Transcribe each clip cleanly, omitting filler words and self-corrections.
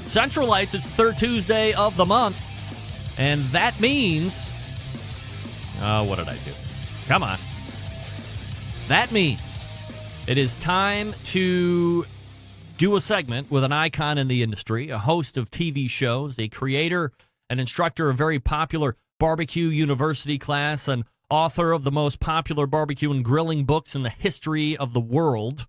Centralites, it's third Tuesday of the month. And that means... what did I do? Come on. That means it is time to do a segment with an icon in the industry, a host of TV shows, a creator and instructor of very popular barbecue university class, and author of the most popular barbecue and grilling books in the history of the world.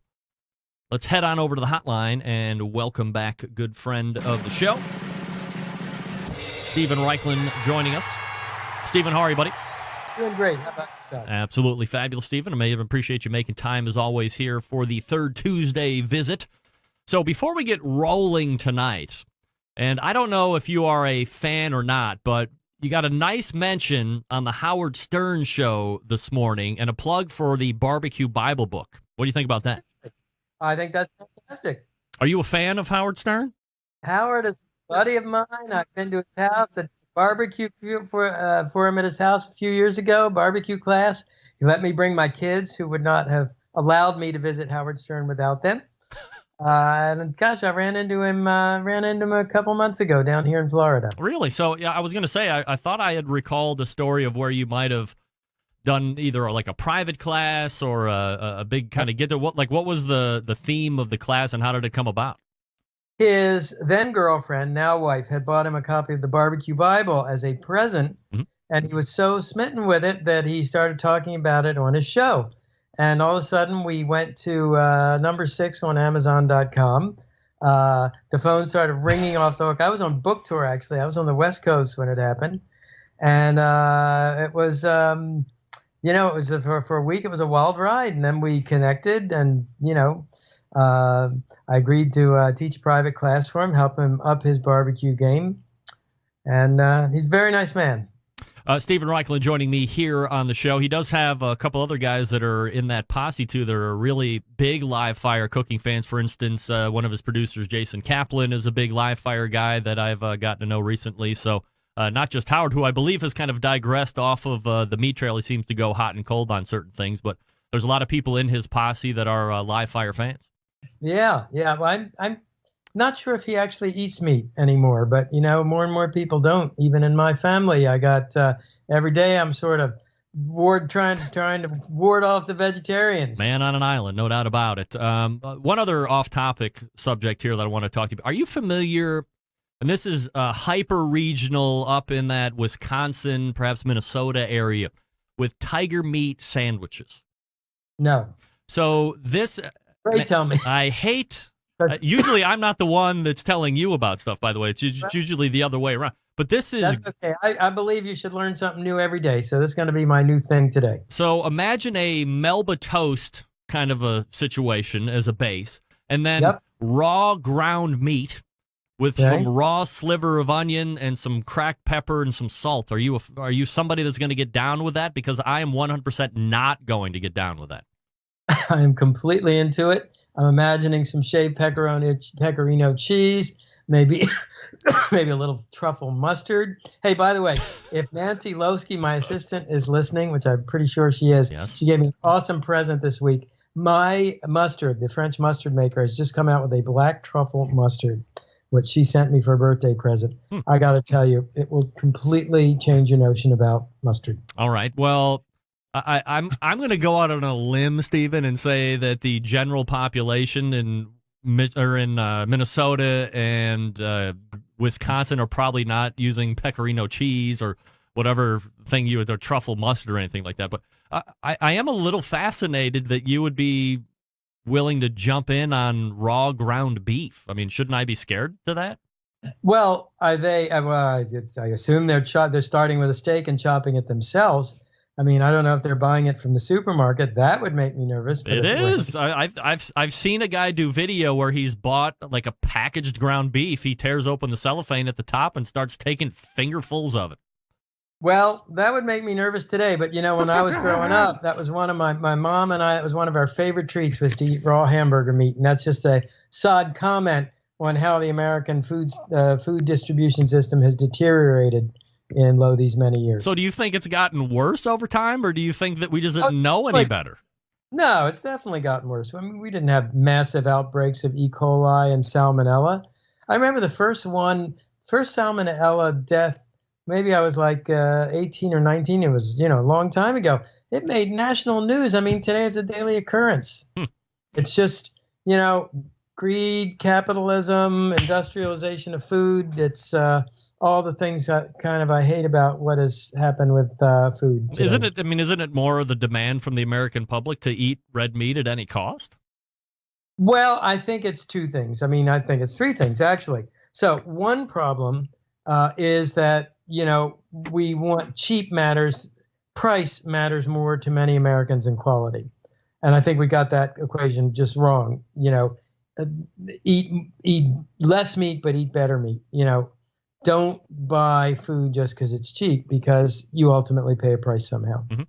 Let's head on over to the hotline and welcome back a good friend of the show, Stephen Raichlen, joining us. Stephen, how are you, buddy? Doing great. How about yourself? Absolutely fabulous, Stephen. I appreciate you making time, as always, here for the third Tuesday visit. So before we get rolling tonight, and I don't know if you are a fan or not, but you got a nice mention on the Howard Stern show this morning and a plug for the Barbecue Bible book. What do you think about that? I think that's fantastic. Are you a fan of Howard Stern? Howard is a buddy of mine. I've been to his house at barbecue for him at his house a few years ago, barbecue class. He let me bring my kids, who would not have allowed me to visit Howard Stern without them. And gosh, I ran into him a couple months ago down here in Florida. Really? So yeah, I was going to say, I thought I had recalled a story of where you might have done either like a private class or a big kind of get to what was the theme of the class and how did it come about? His then girlfriend, now wife, had bought him a copy of the Barbecue Bible as a present, and he was so smitten with it that he started talking about it on his show. And all of a sudden, we went to number 6 on Amazon.com. The phone started ringing off the hook. I was on book tour, actually. I was on the West Coast when it happened. And it was, it was for a week. It was a wild ride. And then we connected and, I agreed to teach a private class for him, help him up his barbecue game. And he's a very nice man. Stephen Raichlen joining me here on the show. He does have a couple other guys that are in that posse, too, that are really big live fire cooking fans. For instance, one of his producers, Jason Kaplan, is a big live fire guy that I've gotten to know recently. So not just Howard, who I believe has kind of digressed off of the meat trail. He seems to go hot and cold on certain things, but there's a lot of people in his posse that are live fire fans. Yeah. Well, I'm not sure if he actually eats meat anymore, but more and more people don't. Even in my family, I got every day I'm sort of trying to ward off the vegetarians. Man on an island, no doubt about it. One other off-topic subject here that I want to talk to you about. Are you familiar? And this is hyper regional up in that Wisconsin, perhaps Minnesota area, with tiger meat sandwiches. No. So this. Tell me. I hate. Usually, I'm not the one that's telling you about stuff, by the way. It's usually the other way around. But this is... That's okay. I believe you should learn something new every day, so this is going to be my new thing today. So imagine a Melba toast kind of a situation as a base, and then raw ground meat with some raw sliver of onion and some cracked pepper and some salt. Are you somebody that's going to get down with that? Because I am 100% not going to get down with that. I am completely into it. I'm imagining some shaved pecorino cheese, maybe maybe a little truffle mustard. Hey, by the way, if Nancy Lowski, my assistant, is listening, which I'm pretty sure she is, she gave me an awesome present this week. My mustard, the French mustard maker, has just come out with a black truffle mustard, which she sent me for a birthday present. I got to tell you, it will completely change your notion about mustard. All right. Well, I'm going to go out on a limb, Stephen, and say that the general population in Minnesota and Wisconsin are probably not using pecorino cheese or whatever thing or truffle mustard or anything like that. But I am a little fascinated that you would be willing to jump in on raw ground beef. I mean, shouldn't I be scared to that? Well, I assume they're starting with a steak and chopping it themselves. I mean, I don't know if they're buying it from the supermarket. That would make me nervous. It is. I've seen a guy do video where he's bought like a packaged ground beef. He tears open the cellophane at the top and starts taking fingerfuls of it. Well, that would make me nervous today. But, when I was growing up, that was one of my mom and I, it was one of our favorite treats was to eat raw hamburger meat. And that's just a sod comment on how the American food distribution system has deteriorated in these many years. So do you think it's gotten worse over time, or do you think that we just didn't know any better? No, it's definitely gotten worse. I mean, we didn't have massive outbreaks of E. coli and salmonella. I remember the first salmonella death. Maybe I was like 18 or 19. It was, a long time ago. It made national news. I mean, today it's a daily occurrence. It's just, greed, capitalism, industrialization of food. It's all the things that I hate about what has happened with food today. Isn't it more of the demand from the American public to eat red meat at any cost? Well, I think it's two things. I mean, I think it's three things, actually. So one problem is that, we want cheap matters. Price matters more to many Americans than quality. And I think we got that equation just wrong. Eat less meat, but eat better meat. Don't buy food just because it's cheap, because you ultimately pay a price somehow. Mm-hmm.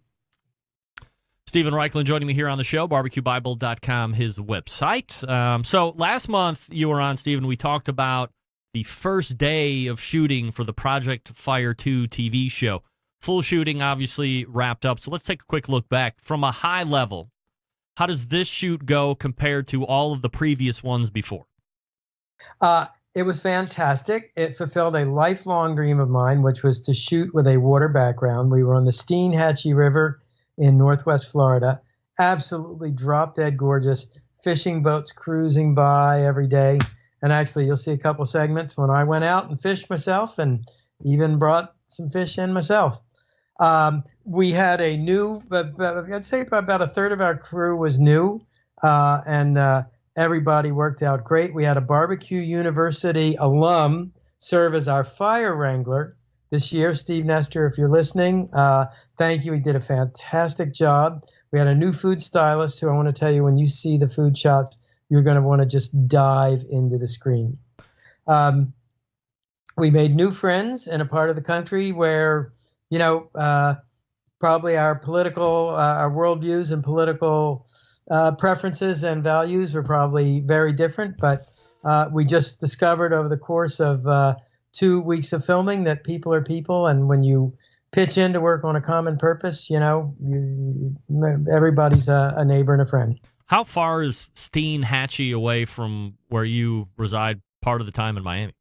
Stephen Raichlen joining me here on the show, BBQBible.com, his website. So last month you were on, Stephen. We talked about the first day of shooting for the Project Fire 2 TV show. Full shooting obviously wrapped up. So let's take a quick look back. From a high level, how does this shoot go compared to all of the previous ones before? It was fantastic. It fulfilled a lifelong dream of mine, which was to shoot with a water background. We were on the Steinhatchee River in Northwest Florida. Absolutely drop-dead gorgeous. Fishing boats cruising by every day. And actually, you'll see a couple segments when I went out and fished myself, and even brought some fish in myself. We had a new, I'd say about a third of our crew was new, and everybody worked out great. We had a BBQ University alum serve as our fire wrangler this year. Steve Nestor, if you're listening, thank you. He did a fantastic job. We had a new food stylist who, I want to tell you, when you see the food shots, you're going to want to just dive into the screen. We made new friends in a part of the country where, probably our political, our worldviews and political preferences and values were probably very different. But we just discovered over the course of 2 weeks of filming that people are people. And when you pitch in to work on a common purpose, everybody's a neighbor and a friend. How far is Steinhatchee away from where you reside part of the time in Miami?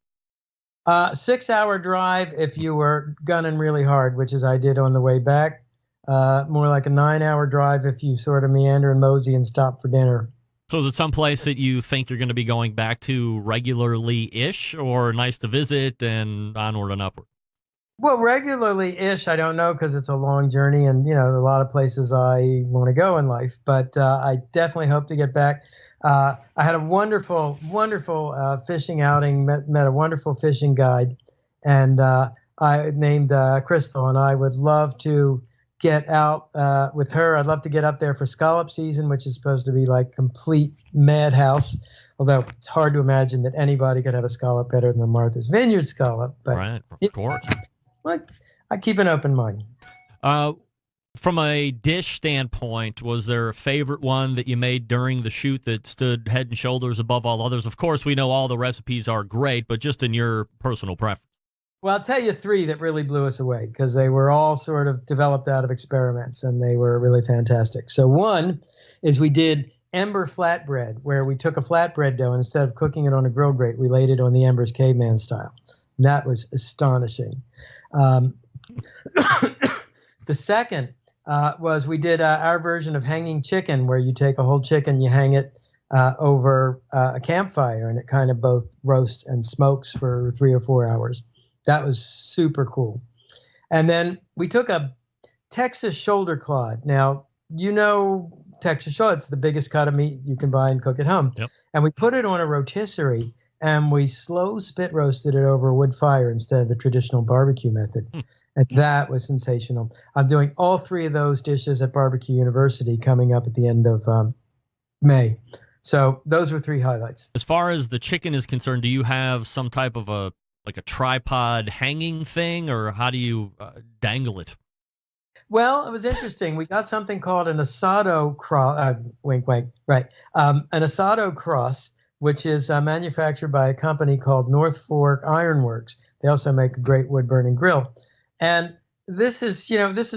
6-hour drive if you were gunning really hard, which is I did on the way back. More like a 9-hour drive if you sort of meander and mosey and stop for dinner. So is it someplace that you think you're going to be going back to regularly-ish, or nice to visit and onward and upward? Well, regularly-ish, I don't know, because it's a long journey, and, a lot of places I want to go in life. But I definitely hope to get back. I had a wonderful, wonderful fishing outing, met a wonderful fishing guide, and I named Crystal, and I would love to get out with her. I'd love to get up there for scallop season, which is supposed to be like complete madhouse, although it's hard to imagine that anybody could have a scallop better than a Martha's Vineyard scallop. But right, of course. I keep an open mind. From a dish standpoint, was there a favorite one that you made during the shoot that stood head and shoulders above all others? Of course, we know all the recipes are great, but just in your personal preference. Well, I'll tell you 3 that really blew us away, because they were all sort of developed out of experiments, and they were really fantastic. So one is we did ember flatbread, where we took a flatbread dough, and instead of cooking it on a grill grate, we laid it on the embers caveman style. And that was astonishing. The second was we did our version of hanging chicken, where you take a whole chicken, you hang it over a campfire, and it kind of both roasts and smokes for 3 or 4 hours. That was super cool. And then we took a Texas shoulder clod. Now, Texas shoulder, it's the biggest cut of meat you can buy and cook at home. Yep. And we put it on a rotisserie, and we slow spit roasted it over a wood fire instead of the traditional barbecue method. And that was sensational. I'm doing all 3 of those dishes at BBQ University coming up at the end of May. So those were 3 highlights. As far as the chicken is concerned, do you have some type of a tripod hanging thing, or how do you dangle it? Well, it was interesting. We got something called an Asado Cross, wink, wink, right. An Asado Cross, which is manufactured by a company called North Fork Ironworks. They also make a great wood-burning grill. And this is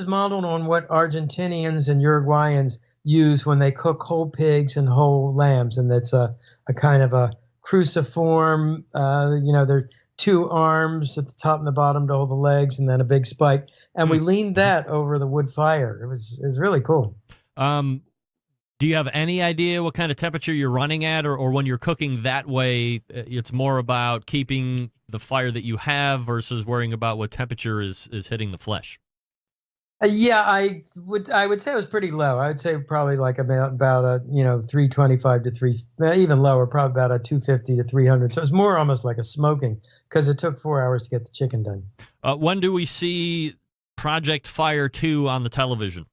modeled on what Argentinians and Uruguayans use when they cook whole pigs and whole lambs. And that's a kind of a cruciform. There are two arms at the top and the bottom to hold the legs, and then a big spike. And we leaned that over the wood fire. It was really cool. Do you have any idea what kind of temperature you're running at, or when you're cooking that way, it's more about keeping the fire that you have versus worrying about what temperature is hitting the flesh? Yeah, I would say it was pretty low. I would say probably like about a 325 to 3, even lower, probably about a 250 to 300. So it's more almost like a smoking because it took 4 hours to get the chicken done. When do we see Project Fire 2 on the television?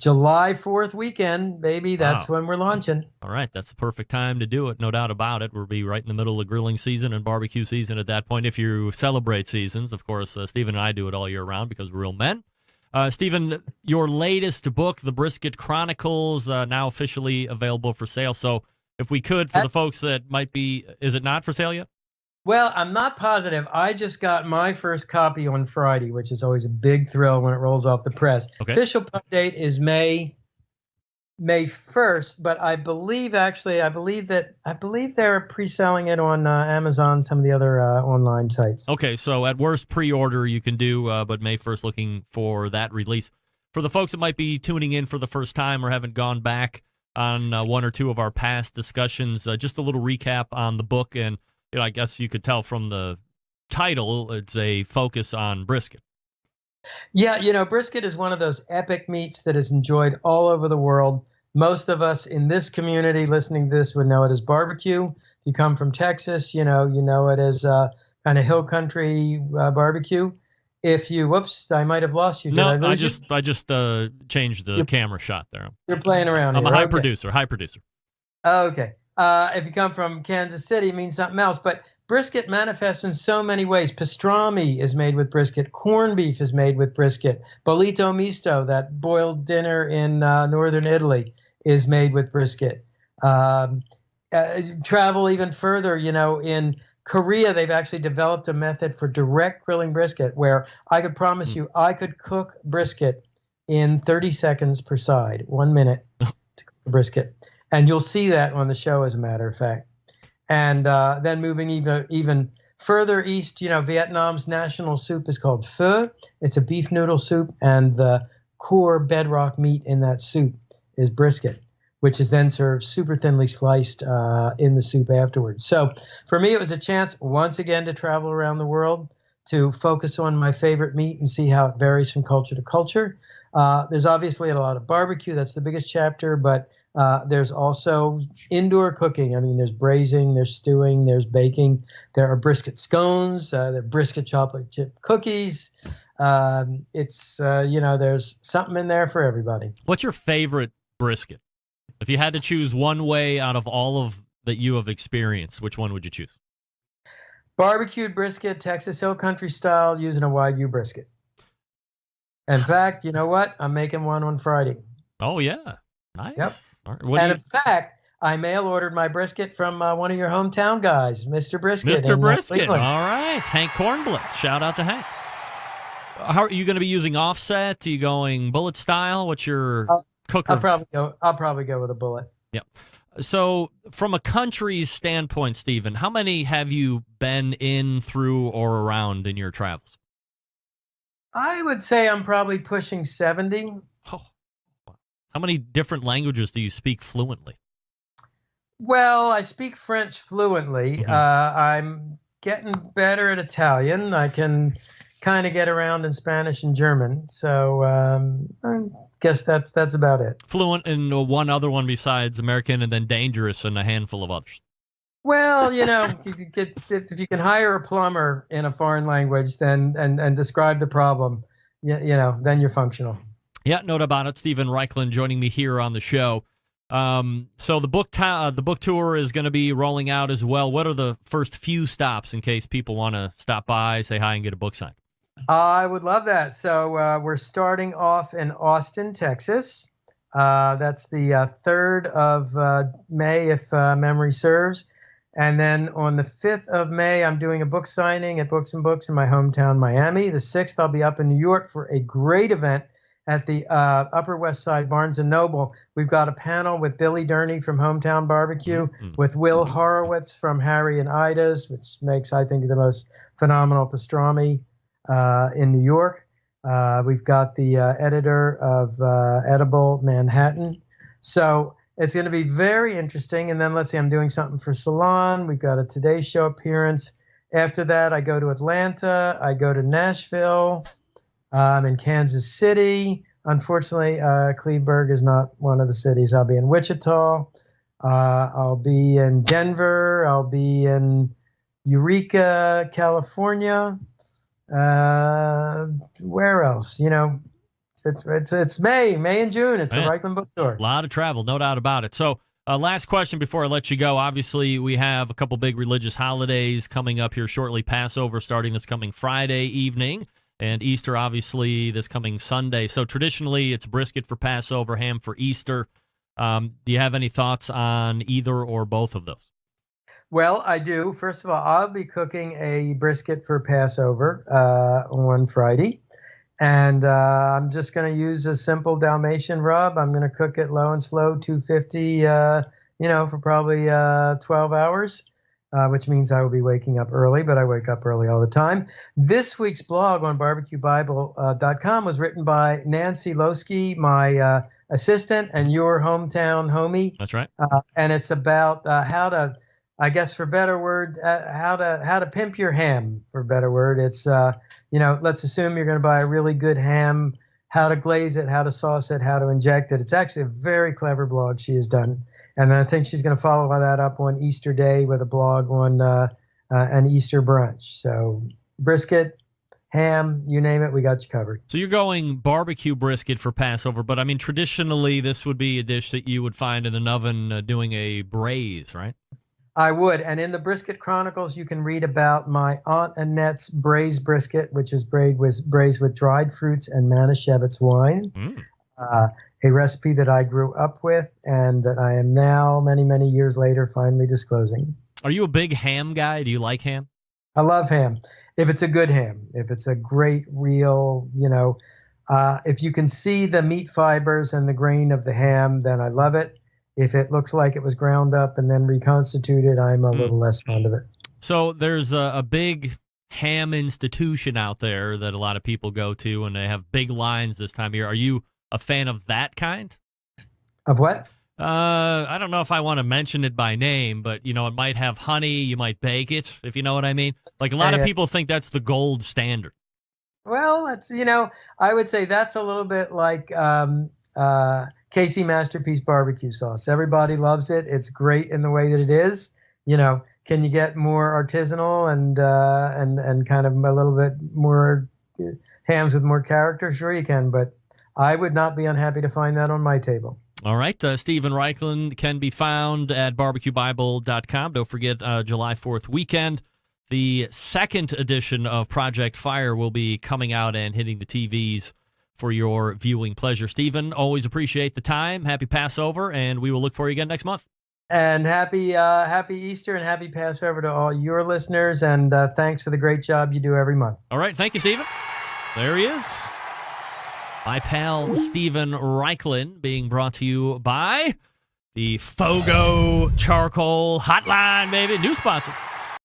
July 4th weekend, baby. That's Wow. when we're launching. All right, that's the perfect time to do it, no doubt about it. We'll be right in the middle of grilling season and barbecue season at that point. If you celebrate seasons, of course, Stephen and I do it all year round because we're real men. Stephen, your latest book, The Brisket Chronicles, now officially available for sale. So if we could, for the folks that might be, is it not for sale yet? Well, I'm not positive. I just got my first copy on Friday, which is always a big thrill when it rolls off the press. Okay. Official pub date is May 1st, but I believe they're pre-selling it on Amazon, some of the other online sites. Okay, so at worst pre-order you can do, but May 1st looking for that release. For the folks that might be tuning in for the first time or haven't gone back on one or two of our past discussions, just a little recap on the book. And I guess you could tell from the title, it's a focus on brisket. Yeah, brisket is one of those epic meats that is enjoyed all over the world. Most of us in this community listening to this would know it as barbecue. If you come from Texas, you know it as kind of hill country barbecue. Whoops, I might have lost you. No, I just changed the camera shot there. You're playing around. I'm here. a high Okay. producer. Okay. If you come from Kansas City, it means something else. But brisket manifests in so many ways. Pastrami is made with brisket. Corned beef is made with brisket. Bollito misto, that boiled dinner in northern Italy, is made with brisket. Travel even further, in Korea, they've actually developed a method for direct grilling brisket where I could promise you I could cook brisket in 30 seconds per side, 1 minute to cook the brisket. And you'll see that on the show, as a matter of fact. And then moving even further east, Vietnam's national soup is called pho. It's a beef noodle soup, and the core bedrock meat in that soup is brisket, which is then served super thinly sliced in the soup afterwards. So for me, it was a chance once again to travel around the world, to focus on my favorite meat and see how it varies from culture to culture. There's obviously a lot of barbecue. That's the biggest chapter, but there's also indoor cooking. I mean, there's braising, there's stewing, there's baking. There are brisket scones, there are brisket chocolate chip cookies. There's something in there for everybody. What's your favorite brisket? If you had to choose one way out of all of that you have experienced, which one would you choose? Barbecued brisket, Texas Hill Country style, using a Wagyu brisket. In fact, you know what? I'm making one on Friday. Oh, yeah. Nice. Yep. All right. In fact, I mail ordered my brisket from one of your hometown guys, Mr. Brisket. Mr. Brisket. All right. Hank Kornblit. Shout out to Hank. How are you going to be using offset? Are you going bullet style? What's your cooker? I'll probably go with a bullet. Yep. So from a country's standpoint, Stephen, how many have you been in, through, or around in your travels? I would say I'm probably pushing 70. Oh. How many different languages do you speak fluently? Well, I speak French fluently. Mm-hmm. I'm getting better at Italian. I can kind of get around in Spanish and German. So I guess that's about it. Fluent in one other one besides American, and then dangerous in a handful of others. Well, if you can hire a plumber in a foreign language, then and describe the problem, then you're functional. Yeah, no doubt about it. Stephen Raichlen joining me here on the show. So the book tour is going to be rolling out as well. What are the first few stops in case people want to stop by, say hi, and get a book signed? I would love that. So we're starting off in Austin, Texas. That's the 3rd of May, if memory serves. And then on the 5th of May, I'm doing a book signing at Books and Books in my hometown, Miami. The 6th, I'll be up in New York for a great event at the Upper West Side Barnes & Noble. We've got a panel with Billy Durney from Hometown Barbecue, with Will Horowitz from Harry and Ida's, which makes, I think, the most phenomenal pastrami in New York. We've got the editor of Edible Manhattan. So it's going to be very interesting. And then let's see, I'm doing something for Salon. We've got a Today Show appearance. After that, I go to Atlanta. I go to Nashville. I'm in Kansas City. Unfortunately, Cleveburg is not one of the cities. I'll be in Wichita. I'll be in Denver. I'll be in Eureka, California. Where else? You know, it's May and June. It's a Raichlen bookstore. A lot of travel, no doubt about it. So, last question before I let you go. Obviously, we have a couple big religious holidays coming up here shortly. Passover starting this coming Friday evening, and Easter, obviously, this coming Sunday. So traditionally, it's brisket for Passover, ham for Easter. Do you have any thoughts on either or both of those? Well, I do. First of all, I'll be cooking a brisket for Passover on Friday. And I'm just going to use a simple Dalmatian rub. I'm going to cook it low and slow, 250, for probably 12 hours. Which means I will be waking up early, but I wake up early all the time. This week's blog on BBQBible.com was written by Nancy Losky, my assistant and your hometown homie. That's right. And it's about how to, I guess for better word, how to pimp your ham, for better word. It's, let's assume you're going to buy a really good ham, how to glaze it, how to sauce it, how to inject it. It's actually a very clever blog she has done. And I think she's going to follow that up on Easter Day with a blog on an Easter brunch. So brisket, ham, you name it, we got you covered. So you're going barbecue brisket for Passover, but I mean, traditionally, this would be a dish that you would find in an oven doing a braise, right? I would. And in the Brisket Chronicles, you can read about my Aunt Annette's braised brisket, which is braised with dried fruits and Manischewitz wine. A recipe that I grew up with and that I am now, many, many years later, finally disclosing. Are you a big ham guy? Do you like ham? I love ham. If it's a good ham, if it's a great, real, if you can see the meat fibers and the grain of the ham, then I love it. If it looks like it was ground up and then reconstituted, I'm a little less fond of it. So there's a big ham institution out there that a lot of people go to, and they have big lines this time of year. Are you a fan of that kind? Of what? I don't know if I want to mention it by name, but, it might have honey. You might bake it, if you know what I mean. Like, a lot of people think that's the gold standard. Well, it's, I would say that's a little bit like Casey Masterpiece barbecue sauce. Everybody loves it. It's great in the way that it is. Can you get more artisanal and kind of a little bit more hams with more character? Sure you can, but I would not be unhappy to find that on my table. All right. Stephen Raichlen can be found at BBQBible.com. Don't forget July 4th weekend. The second edition of Project Fire will be coming out and hitting the TVs for your viewing pleasure. Stephen, always appreciate the time. Happy Passover, and we will look for you again next month. And happy Easter and happy Passover to all your listeners, and thanks for the great job you do every month. All right. Thank you, Stephen. There he is. My pal Stephen Raichlen, being brought to you by the Fogo Charcoal Hotline, baby. New sponsor.